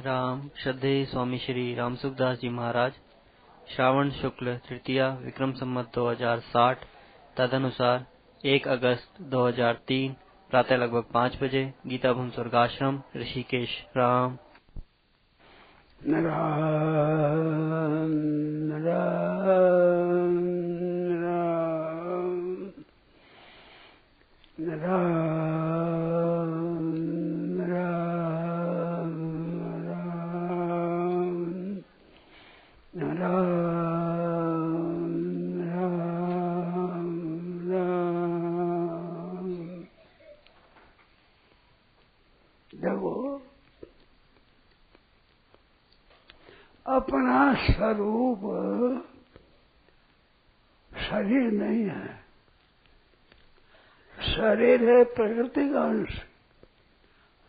राम श्रद्धेय स्वामी श्री रामसुखदास जी महाराज, श्रावण शुक्ल तृतीया विक्रम संवत 2060 तदनुसार 1 अगस्त 2003 प्रातः लगभग 5 बजे गीता भवन स्वर्गाश्रम ऋषिकेश। राम राम राम राम राम राम राम राम राम। देखो, अपना स्वरूप शरीर नहीं है। शरीर है प्रकृति का अंश,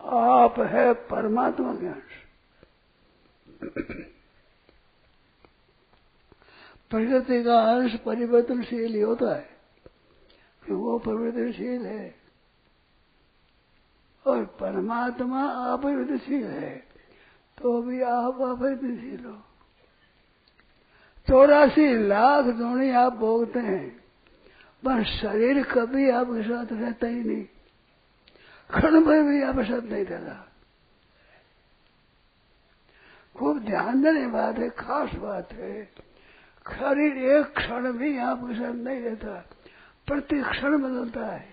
आप है परमात्मा के अंश। प्रकृति का अंश परिवर्तनशील ही होता है कि वो परिवर्तनशील है, और परमात्मा अपरिवर्तनशील है, तो भी आप अपरिवर्तनशील हो। 84 लाख जोड़ी आप भोगते हैं, पर शरीर कभी आपके साथ रहता ही नहीं, क्षण भर भी आपके साथ नहीं रहता। खूब ध्यान देने बात है, खास बात है। शरीर एक क्षण भी आपके साथ नहीं रहता, प्रति क्षण बदलता है।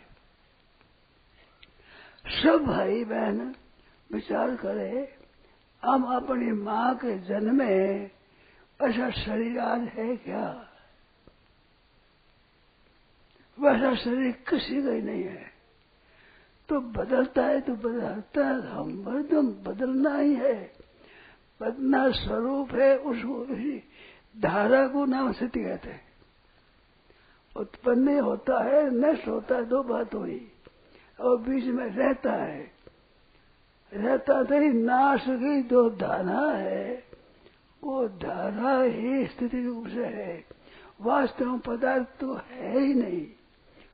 सब भाई बहन विचार करें, हम अपनी माँ के जन्म में ऐसा शरीर आज है क्या? वैसा शरीर किसी का ही नहीं है। तो बदलता है तो बदलता है, हम एकदम बदलना ही है। बदलना स्वरूप है, उसको इसी धारा को नाम स्थिति कहते हैं। उत्पन्न होता है, नष्ट होता है, दो बात हुई, और बीच में रहता है। रहता तो ही नाश की जो धारा है, वो धारा ही स्थिति रूप से है। वास्तव में पदार्थ तो है ही नहीं,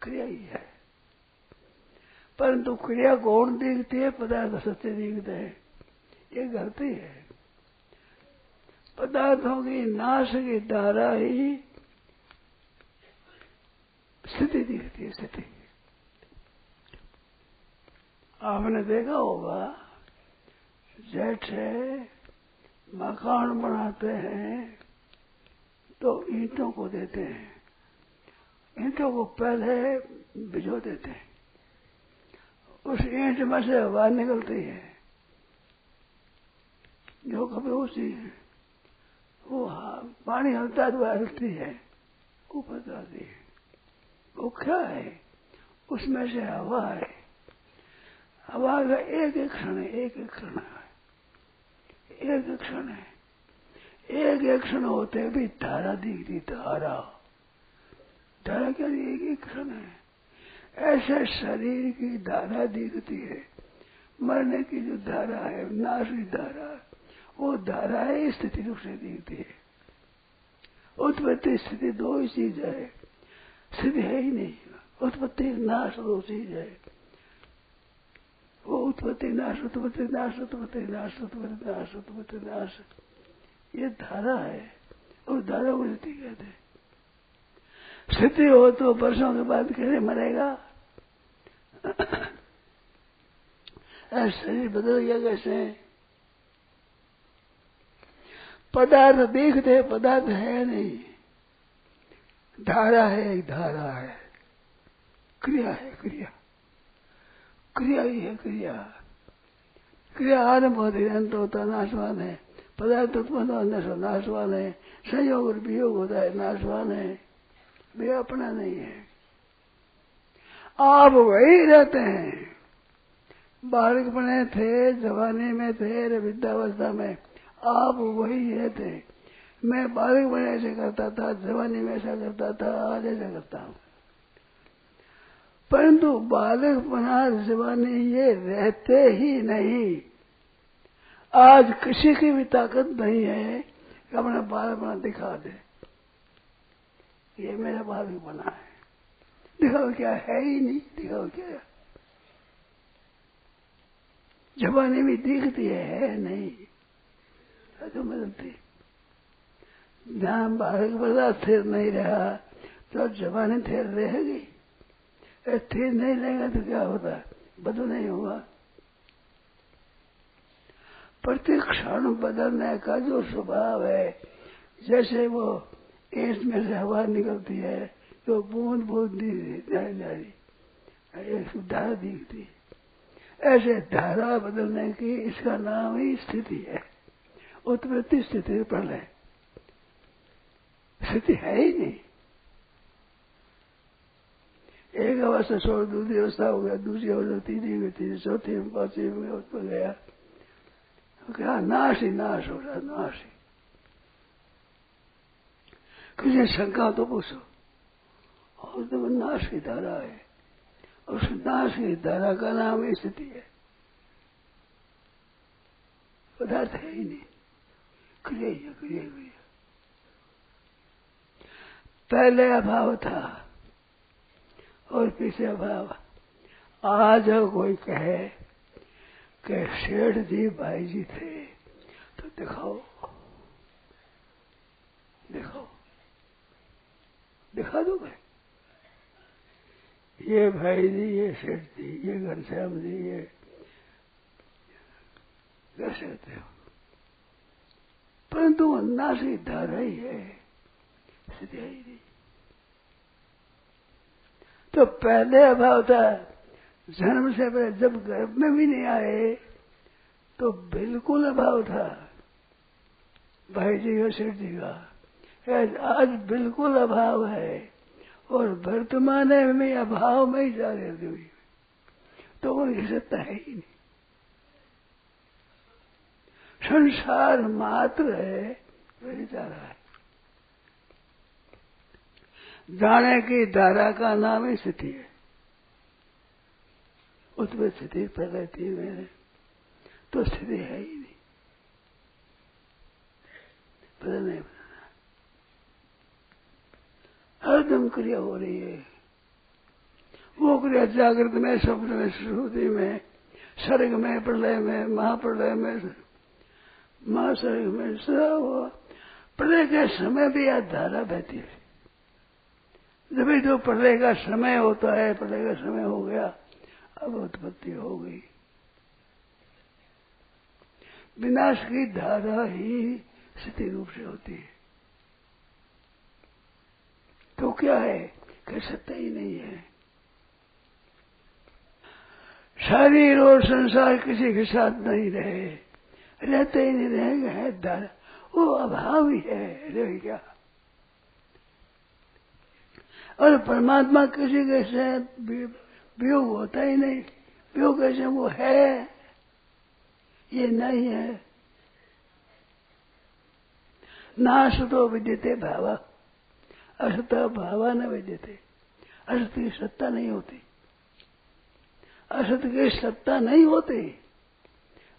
क्रिया ही है। परंतु क्रिया गौण दिखती है, पदार्थ सत्य दिखते हैं, ये गलती है। पदार्थों की नाश की धारा ही स्थिति दिखती है, स्थिति। आपने देखा होगा, जैसे मकान बनाते हैं तो ईंटों को देते हैं, ईंटों को पहले भिजो देते हैं, उस ईंट में से हवा निकलती है, जो कभी उसी वो पानी हलता है तो हलती है, ऊपर जाती है। वो क्या है? उसमें से हवा है। हवा का एक एक क्षण है, एक एक क्षण है, एक एक क्षण है। एक एक क्षण होते भी धारा दिखती, धारा धारा क्या? एक एक क्षण है। ऐसे शरीर की धारा दिखती है, मरने की जो धारा है, नाश की धारा, वो धारा है, स्थिति रूप से दिखती है। उत्पत्ति स्थिति दो ही चीज है, स्थिति है ही नहीं। उत्पत्ति नाश दो चीज है, वो उत्पत्ति नाश, उत्पत्ति नाश, उत्पत्ति नाश, उत्पत्ति नाश, उत्पत्ति नाश, ये धारा है, और धारा को स्थिति कहते हैं। स्थिति हो तो वर्षों के बाद कैसे मरेगा? शरीर बदल गया कैसे? पदार्थ देखते, पदार्थ है नहीं, धारा है, एक धारा है, क्रिया है, क्रिया, क्रिया ही है, क्रिया। क्रिया आरंभ होती है, अंत होता है, नाशवान है। पदार्थ उत्पन्न होता है, नाशवान है। संयोग और वियोग होता है, नाशवान है, वे अपना नहीं है। आप वही रहते हैं। बालक बने थे, जवानी में थे, वृद्धावस्था में आप वही रहते। मैं बालक बने ऐसे करता था, जवानी में ऐसा करता था, आज ऐसा करता हूं। परंतु बालक बना, जवानी ये रहते ही नहीं। आज किसी की भी ताकत नहीं है कि अपना बालक बना दिखा दे, ये मेरा बालक बना है। दिखाओ क्या है ही नहीं, दिखाओ क्या। जवानी भी दिखती है नहीं। तो बदलती। जहाँ बाहर का पदार्थ स्थिर नहीं रहा तो जवानी स्थिर रहेगी। स्थिर नहीं रहेगा तो क्या होता है, बदल नहीं होगा। प्रत्येक क्षण बदलने का जो स्वभाव है, जैसे वो ईंट में से हवा निकलती है तो बूंद बूंद जारी एक धारा दिखती है, ऐसे धारा बदलने की इसका नाम ही स्थिति है। उत्पत्ति स्थिति प्रलय, स्थिति है ही नहीं। एक अवस्था छोड़ दूसरी अवस्था हो गया, दूसरी अवस्था तीसरी में, तीसरी चौथी में, पांचवी में उत्पन्न गया। क्या नाश ही नाश हो रहा, नाश ही। किसी शंका तो पूछो, और तो नाश की धारा है, उस नाश की धारा का नाम ही स्थिति है। पदार्थ है ही नहीं, क्रिया ही है, क्रिया क्रिया। पहले अभाव था और पीछे अभाव। आज कोई कहे कि शेठ जी भाई जी थे तो दिखाओ, दिखाओ, दिखा दो भाई, ये भाई जी, ये सेठ जी, ये घनश्याम जी, ये कर सकते हो, परंतु नासी धारा ही है, स्थिति ही नहीं। तो पहले अभाव था, जन्म से पहले जब गर्भ में भी नहीं आए तो बिल्कुल अभाव था भाई जी का, सेठ जी का। आज बिल्कुल अभाव है और वर्तमान में अभाव में ही जा रहे थे, तो उनकी सत्ता है ही नहीं। संसार मात्र है, वही जा रहा है। जाने की धारा का नाम ही स्थिति है। उत्पत्ति स्थिति प्रलय थी मेरे, तो स्थिति है ही नहीं, बदल नहीं बदलना। हरदम क्रिया हो रही है। वो क्रिया जागृत में, स्वप्न में, श्रुति में, सर्ग में, प्रलय में, महाप्रलय में, महासर्ग में, सब प्रलय के समय भी यह धारा बहती है। जब जो प्रलय का समय होता है, प्रलय का समय हो गया, अब उत्पत्ति हो गई। विनाश की धारा ही स्थिति रूप से होती है। तो क्या है कि सत्ता ही नहीं है। शरीर और संसार किसी के साथ नहीं रहे, रहते ही नहीं रहेंगे, है धारा, वो अभाव ही है, रह क्या। और परमात्मा किसी के साथ वियोग होता ही नहीं। वियोग कैसे, वो है, ये नहीं है। नासतो विद्यते भावा, असत भावा न विद्यते। असत की सत्ता नहीं होती, असत की सत्ता नहीं होती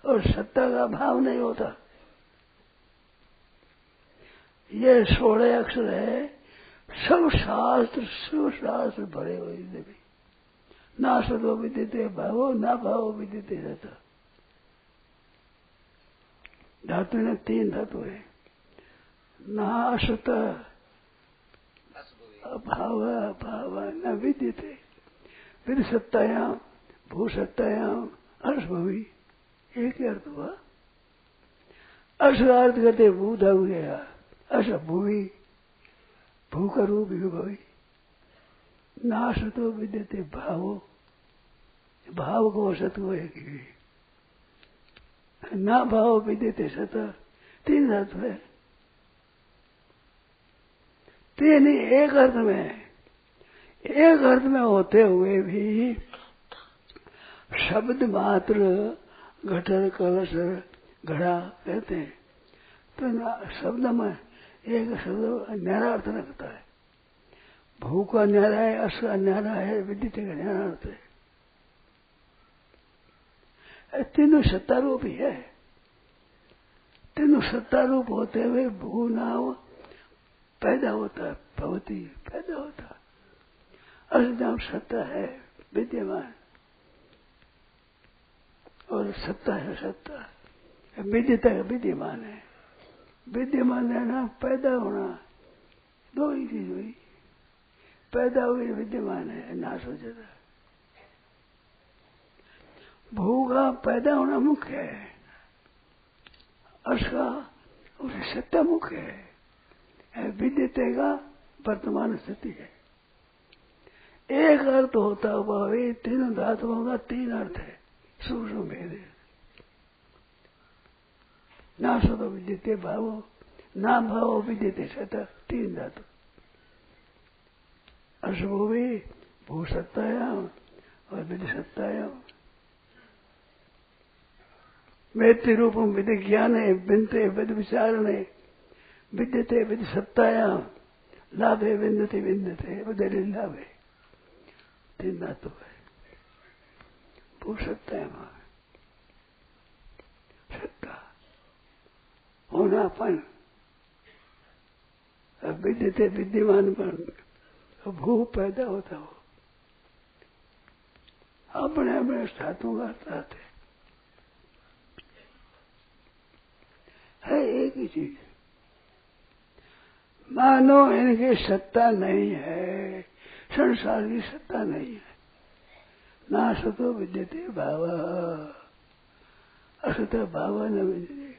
और सत्ता का भाव नहीं होता। ये 16 अक्षर है, सब शास्त्र भरे हुए देवी। ना सतो विद्यते भावो, ना भावो विद्यते रहता। धातु में 3 धातु है। ना असत अभाव भाव न विद्यते, फिर सत्तायाम भूसत्तायाम अर्शभवी, एक ही अर्थ हुआ। अर्श अर्थ कहते भूधा गया, अस भूवि, भू का रूप भवी। नाश तो विद्यते भावो, भाव को सत को एक ही। ना भाव विद्यते सत, 3 धातु है। 3 एक अर्थ में, एक अर्थ में होते हुए भी शब्द मात्र घटर कलश घड़ा कहते हैं। तो शब्द में एक शब्द न्यारा अर्थ रखता है। भू का न्यारा है, अस का न्यारा है, विद्युत का न्यारा अर्थ है। तीनों सत्ता रूप ही है। तीनों सत्ता रूप होते हुए भू नाम पैदा होता है, भवती पैदा होता है। अस नाम सत्ता है, विद्यमान, और सत्ता है, सत्ता विद्यता का विद्यमान है। विद्यमान रहना, पैदा होना, दो ही चीज हुई। पैदा हुई विद्यमान है, नाश हो जाता है। भू का पैदा होना मुख्य है, अर्श का उसे सत्ता मुख्य है। विद्यते का वर्तमान स्थिति है। एक अर्थ होता हुआ वे तीनों धातुओं का तीन अर्थ है, सूक्ष्म भेद है। ना सतो विद्यते भावो, ना भावो विद्यते सता, तीन धातु। अर्शभू भी भू सत्तायाम और विधि सत्तायाम। वेत्ति रूपम विधि ज्ञान है, विनते विधि विचारणे, विद्यते विधि सत्तायाम, लाभे विन्दते विन्दते, उदय लाभे। तीन धातु है। भू सत्तायाम, सत्ता होनापन, विद्यते विद्यमानपन, भू पैदा होता हो। अपने अपने धातुओं का अर्थ है एक ही चीज। मानो इनकी सत्ता नहीं है, संसार की सत्ता नहीं है। ना सतो विद्यते भाव, असत भाव न विद्यते,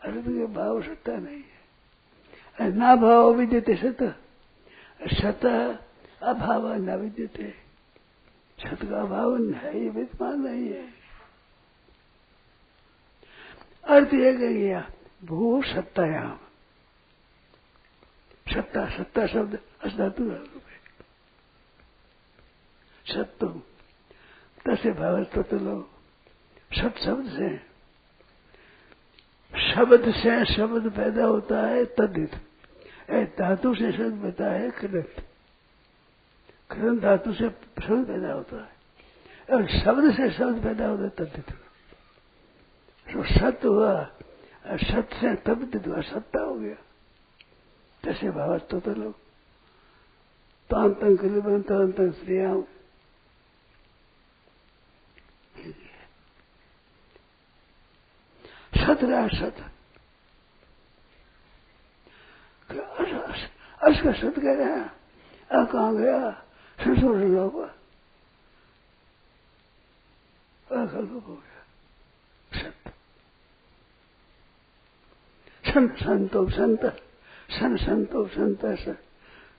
असत के भाव सत्ता नहीं है। ना भाव विद्यते सत, सत अभाव न विद्यते, सत का अभाव है, ये विद्यमान नहीं है। अर्थ ये कह गया भू सत्तायाम, सत्ता, सत्ता शब्द असधातु है। सत्तु तसे भावस्तु तो लो, सत शब्द से शब्द पैदा होता है। तद्धित धातु से शब्द पैदा है। कृत कृत धातु से शब्द पैदा होता है और शब्द से शब्द पैदा होता है। तद्धित तो सत्य हुआ, सत्य से तद्धित हुआ, सत्ता हो गया। तसे भावस्तु तो लो, तांतं कलिबं तांतं श्रेयाम। सत रहा सत, अर्श का सत कह रहे हैं। कहाँ गया? संशोधन होगा, अकल्प हो गया। सत सन संतो संत, सन संतो संत,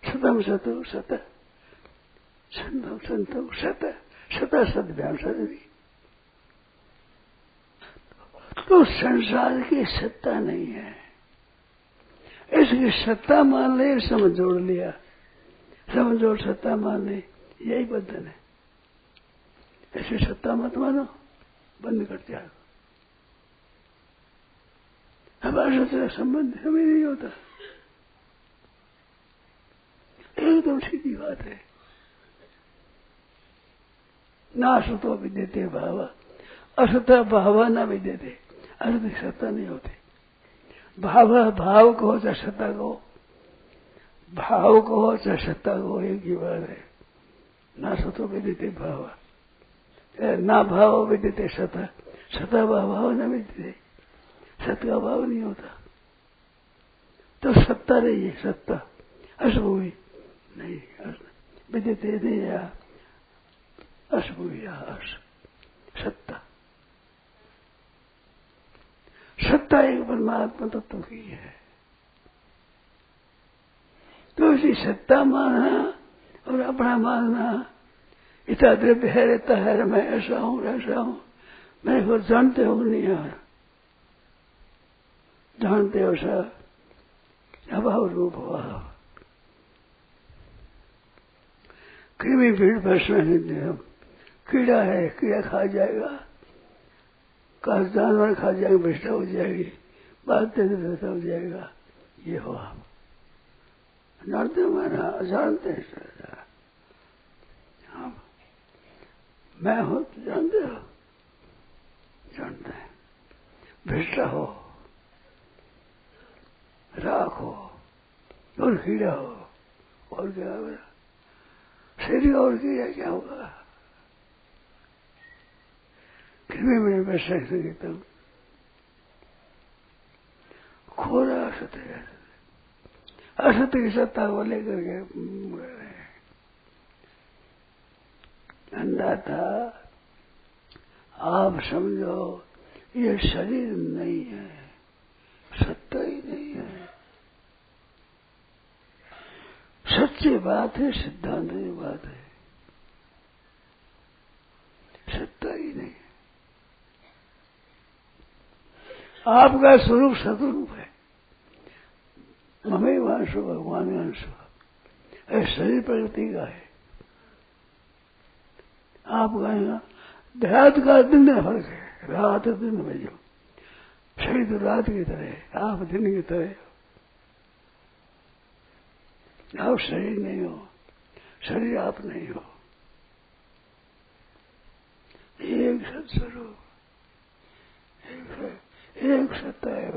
सतम सतो सत, संतो संतो सत, सता सत भ्याम सदी। तो संसार की सत्ता नहीं है, इसकी सत्ता मान ले, समझ जोड़ लिया, समझ जोड़ सत्ता मान ले, यही बंधन है। ऐसे सत्ता मत मानो, बंद कर दिया। हमारे साथ संबंध हमें नहीं होता, एकदम सीधी बात है। ना सतो विद्यते भाव, असत भाव न विद्यते, अर्थ सत्ता नहीं होती। भाव भाव को चाहे सत्ता को, भाव को चाहे सत्ता को, एक ही बात है। ना सतो विद्यते भाव, ना भाव विद्यते सत्ता, सत्ता भाव न विद्यते, सत्य का भाव नहीं होता। तो सत्ता रही है, सत्ता अशुभुई नहीं, विद्यते नहीं या अशुभुई या अश, सत्ता। सत्ता एक परमात्मा तत्व की है। तो इसी सत्ता मानना और अपना मानना, इतना द्रव्य है, रहता है, मैं ऐसा हूं ऐसा हूं, मेरे को जानते हो नहीं यार, जानते हो सर, अभाव रूप हुआ। कृमि भीड़ भस्म, कीड़ा है, कीड़ा खा जाएगा, का जानवर खा जाएगा, भ्रष्टा हो जाएगी, बातें भ्रष्टा हो जाएगा। ये हुआ, जानते हो माना, जानते हैं सर, हाँ मैं हूं तो जानते हो, जानते हैं। भ्रष्टा हो, राख हो और कीड़ा हो, और क्या होगा? शरीर और कीड़ा क्या होगा? कृमि में संगीतम, खो रहा असत्य है, असत्य की सत्ता को लेकर के अंधा था। आप समझो ये शरीर नहीं है, सत्ता ही नहीं है। सच्ची बात है, सिद्धांत की बात है, सत्ता ही नहीं है। आपका स्वरूप सतरूप है, हमें वंश भगवान अंश शरीर प्रकृति का है। आपका यहाँ रात का दिन में फर्क है, रात दिन में जो शरीर तो रात की तरह है, आप दिन की तरह। आप शरीर नहीं हो, शरीर आप नहीं हो, एक सत्स्वरूप, एक सत्ता है,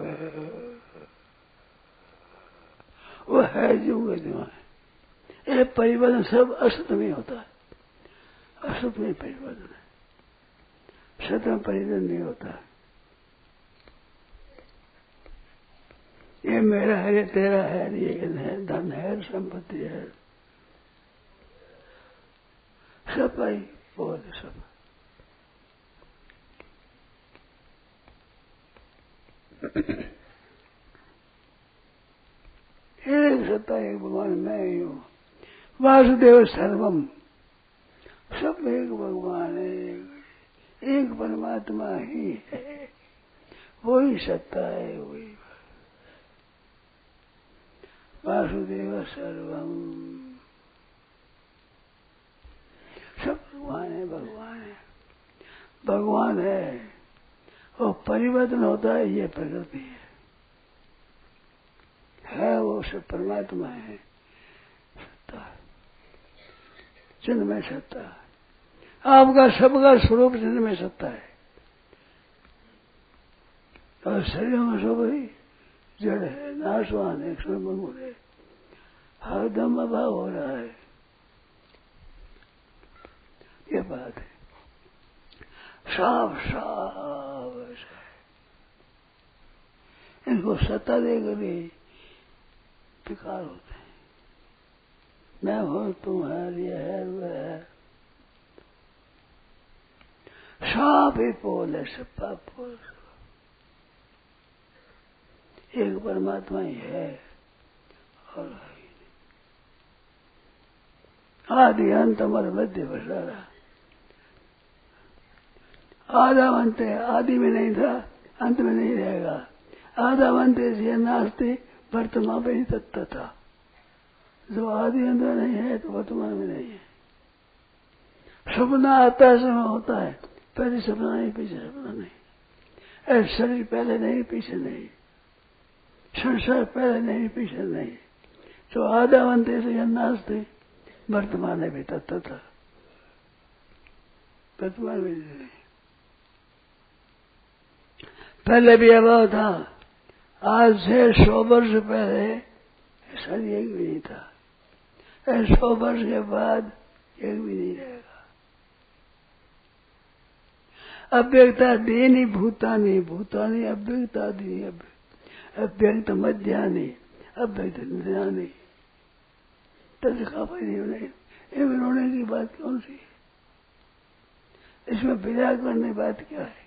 वो है जो है। ये परिवर्तन सब असत में होता है, असत में परिवर्तन है, सत में परिवर्तन नहीं होता। ये मेरा है, ये तेरा है, ये धन है, संपत्ति है, सब आई बोल सब। एक सत्ता, एक भगवान मैं ही हूँ। वासुदेव सर्वम, सब एक भगवान है, एक परमात्मा ही है, वही सत्ता है, वही वासुदेव सर्वम। सब भगवान है, भगवान है, भगवान है। और परिवर्तन होता है, ये प्रकृति है वो सब परमात्मा है, सत्ता है, चिन्ह में सत्ता है। आपका सबका स्वरूप चिन्ह में सत्ता है, और शरीर में सब ही जड़ है, नाशवान है, क्षणभंगुर है, हरदम अभाव हो रहा है। ये बात है, साफ साफ ऐसा है। इनको सत्ता देकर ही विकार होते हैं। मैं हूं, तुम है, ये है, वह है, साफ ही पोल है, सपा पोल। एक परमात्मा ही है और आदि अंत अमर मध्य बसारा। आधा अंत है, आदि में नहीं था, अंत में नहीं रहेगा। आधा अंत है नास्ते वर्तमान में ही तत्व था। जो आदि अंत में नहीं है तो वर्तमान में नहीं है। सपना आता है, समय होता है, पहले सपना नहीं, पीछे सपना नहीं। ऐसे शरीर पहले नहीं, पीछे नहीं, संसार पहले नहीं, पीछे नहीं। जो आधा अंत से नास्ते वर्तमान में भी तत्व था, वर्तमान में नहीं। पहले भी अभाव था, आज से 100 वर्ष पहले ऐसा एक भी नहीं था, 100 वर्ष के बाद एक भी नहीं रहेगा। अव्यक्ता देनी भूतानी, भूतानी अव्यक्ता दी, अव्यक्त मध्यानि, अव्यक्त निधानी। तथा नहीं रोने की बात कौन सी है? इसमें विदा करने बात क्या है?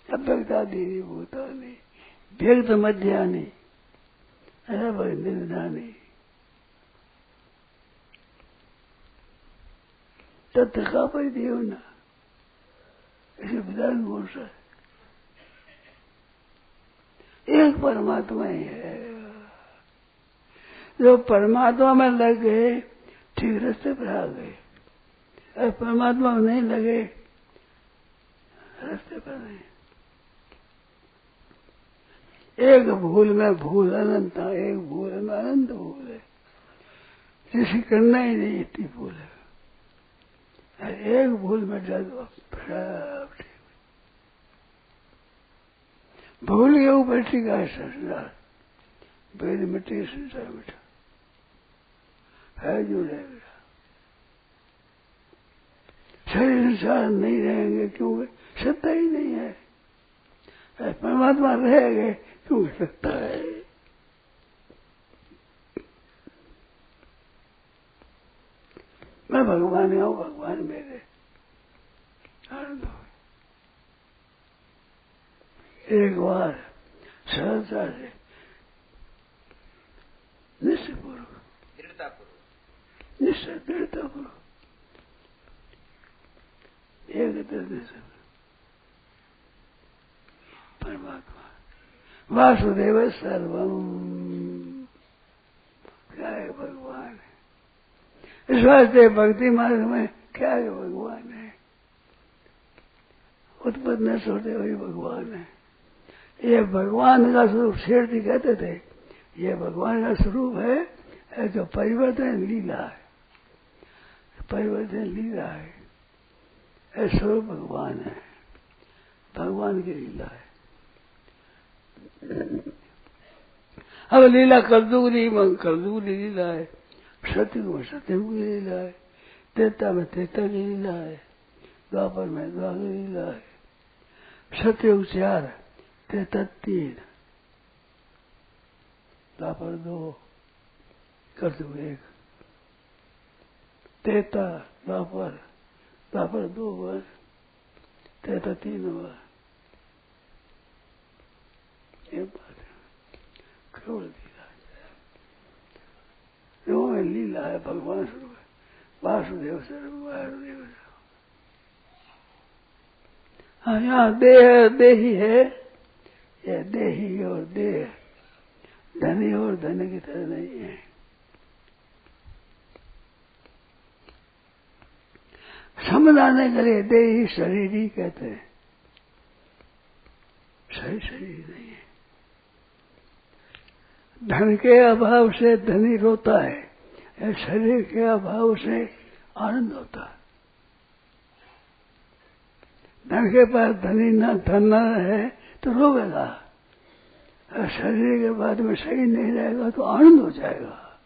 अव्यक्ता देनी भूतानी, व्यक्त मध्यानि, अव्यक्त निधानी। तथा परिदेव न, इसे विधान कौन सा है? एक परमात्मा ही है। जो परमात्मा में लग गए ठीक रास्ते पर आ गए, और परमात्मा में नहीं लगे रास्ते पर नहीं। एक भूल में भूल अनंत, एक भूल में अनंत भूल है, जिसे करना ही नहीं इतनी भूल है। एक भूल में सब ठीक। भूल के ऊपर टिका है संसार, बेद मिट्टी संसार मिटा है जो रहेगा। शरीर संसार नहीं रहेंगे क्योंकि सत्ता ही नहीं है। परमात्मा रहेगा क्यों सकता है? मैं भगवान हूँ, भगवान मेरे आनंद हो। एक बार सहजता से निश्चयपूर्वक दृढ़तापूर्वक एक दर्द से परमात्मा वासुदेव सर्वम, क्या है भगवान है। इस वास्ते भक्ति मार्ग में क्या है भगवान है, उत्पन्न न छोड़ते वही भगवान है। ये भगवान का स्वरूप शेरजी कहते थे, ये भगवान का स्वरूप है जो परिवर्तन लीला है, परिवर्तन लीला है, स्वरूप भगवान है, भगवान की लीला है। अब लीला कलयुगी लीला है, सतयुग में सतयुग की लीला है, त्रेता में त्रेता की लीला है, द्वापर में द्वापर की लीला है। सतयुग 4, त्रेता 3, द्वापर 2, कलयुग 1। त्रेता द्वापर 2 बार, त्रेता 3 बार। ये बात है, केवल लीला है, लीला है, भगवान स्वरूप है, वासुदेव स्वरूप, वासुदेव स्वरूप। हाँ, यहाँ देही है, ये देही और देह धनी और धन की तरह नहीं है। समझाने के लिए देही शरीर ही कहते हैं, शरीर नहीं है। धन के अभाव से धनी रोता है, शरीर के अभाव से आनंद होता है। धन के पास धन न है तो रोवेगा, शरीर के बाद में सही नहीं रहेगा तो आनंद हो जाएगा।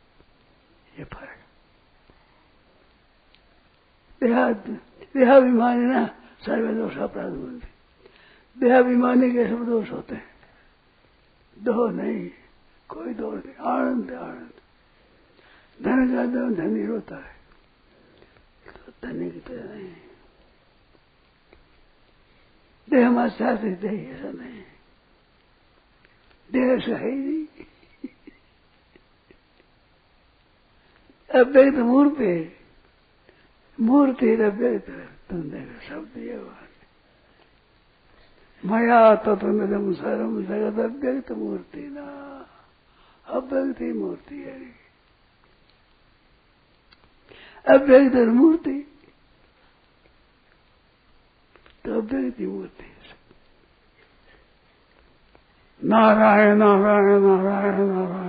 ये फर्क। देहाभिमानी ना सर्वे दोष अपराध बनते, देहाभिमानी के सब दोष होते हैं, दो नहीं, कोई दोष नहीं, आनंद आनंद। धन का धनी रोता है, तो धनी की तरह नहीं। देह हमारे साथ ही देही, ऐसा नहीं, देह से है ही नहीं। अव्यक्त मूर्ति, मूर्ति अव्यक्त, तुम देखो शब्द ये बात। मया तत्वमिदं सर्वं जगद अव्यक्त मूर्ति ना, अव्यक्त ही मूर्ति है। अव्यक्त मूर्ति तो अव्यक्त ही मूर्ति है। नारायण नारायण नारायण नारायण।